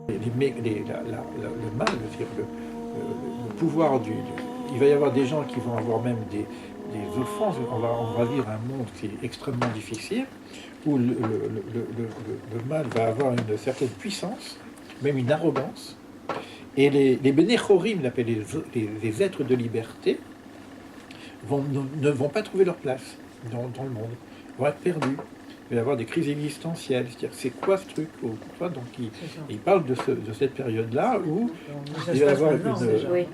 le mal, c'est-à-dire le pouvoir il va y avoir des gens qui vont avoir même des offenses. On va vivre un monde qui est extrêmement difficile, où le mal va avoir une certaine puissance, même une arrogance. Et les Bnei Chorim, les êtres de liberté, ne vont pas trouver leur place dans le monde, vont être perdus. Il va y avoir des crises existentielles, c'est-à-dire c'est quoi ce truc donc il parle de cette période-là où il va y avoir une... Oui.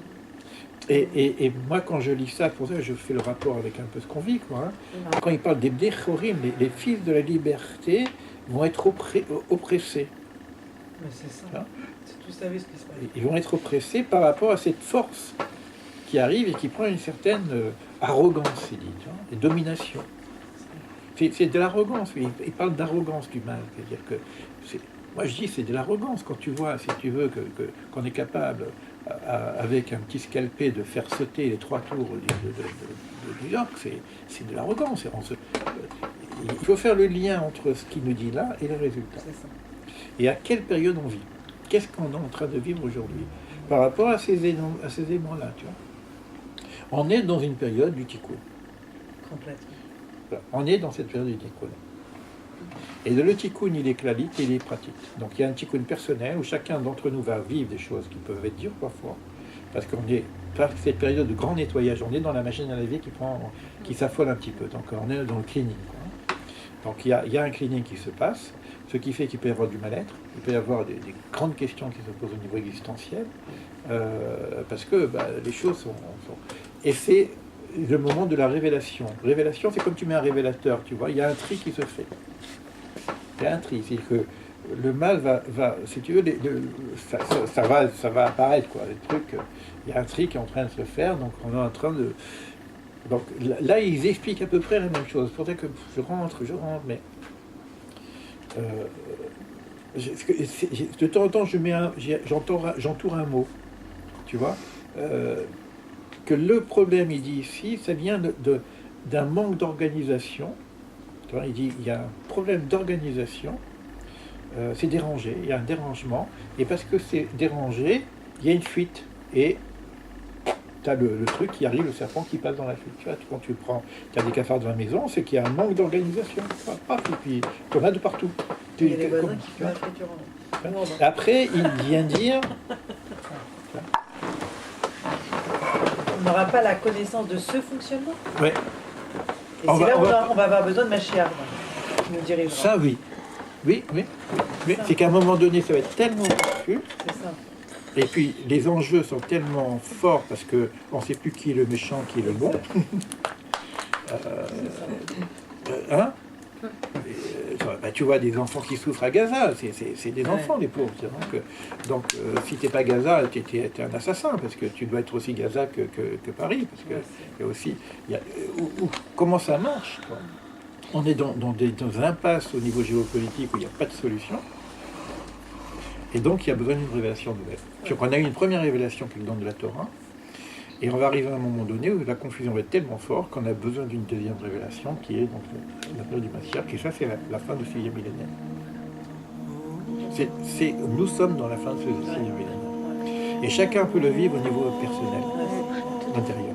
Et moi, quand je lis ça, pour ça, je fais le rapport avec un peu ce qu'on vit, quoi. Hein. Quand il parle des Bnei Chorim, les fils de la liberté vont être oppressés. Mais c'est ça. Hein, c'est tout ça, ce qui se passe. Ils vont être oppressés par rapport à cette force qui arrive et qui prend une certaine arrogance, il dit, et domination. C'est de l'arrogance. Il parle d'arrogance du mal. C'est-à-dire que moi, je dis c'est de l'arrogance quand tu vois, si tu veux, qu'on est capable, avec un petit scalpé, de faire sauter les 3 tours de New York. C'est de l'arrogance. Il faut faire le lien entre ce qu'il nous dit là et les résultats. Et à quelle période on vit? Qu'est-ce qu'on est en train de vivre aujourd'hui par rapport à ces éléments-là, tu vois? On est dans une période du tikkun. Complètement. On est dans cette période du tikkun. Et le tikkun, il est clalique et il est pratique. Donc il y a un tikkun personnel où chacun d'entre nous va vivre des choses qui peuvent être dures parfois. Parce qu'on est, par cette période de grand nettoyage, on est dans la machine à laver qui s'affole un petit peu. Donc on est dans le cleaning. Donc il y a un cleaning qui se passe, ce qui fait qu'il peut y avoir du mal-être, il peut y avoir des grandes questions qui se posent au niveau existentiel, parce que les choses sont... Et c'est le moment de la révélation. Révélation, c'est comme tu mets un révélateur, tu vois, il y a un tri qui se fait. Il y a un tri, c'est que le mal va si tu veux, ça va apparaître, quoi, les trucs, il y a un tri qui est en train de se faire, donc on est en train de... Donc là, ils expliquent à peu près la même chose. Pour ça que je rentre, mais... de temps en temps, j'entoure un mot, tu vois, que le problème, il dit ici, ça vient d'un manque d'organisation. Tu vois, il dit, il y a un problème d'organisation, c'est dérangé, il y a un dérangement, et parce que c'est dérangé, il y a une fuite, et tu as le truc qui arrive, le serpent qui passe dans la fuite. Tu vois, quand tu as des cafards dans la maison, c'est qu'il y a un manque d'organisation. Et puis, tu en as de partout. Il y a des voisins qui font la friture. Après, il vient dire... On n'aura pas la connaissance de ce fonctionnement. Oui. Et c'est là où on va avoir besoin de Mashiach, qui nous dirigera. Ça, oui. Oui. C'est qu'à un moment donné, ça va être tellement confus. C'est ça. Et puis, les enjeux sont tellement forts parce qu'on ne sait plus qui est le méchant, qui est le bon. Hein? Tu vois des enfants qui souffrent à Gaza, c'est des enfants, les pauvres. Donc si tu n'es pas Gaza, tu es un assassin, parce que tu dois être aussi Gaza que Paris, parce que il y a aussi... comment ça marche, quoi. On est dans des impasses au niveau géopolitique où il n'y a pas de solution, et donc il y a besoin d'une révélation nouvelle. Donc on a eu une première révélation qui est le don de la Torah, et on va arriver à un moment donné où la confusion va être tellement forte qu'on a besoin d'une deuxième révélation qui est donc la période du Mashiach, et ça c'est la fin du 6e millénaire. Nous sommes dans la fin de ce 6e millénaire. Et chacun peut le vivre au niveau personnel, intérieur.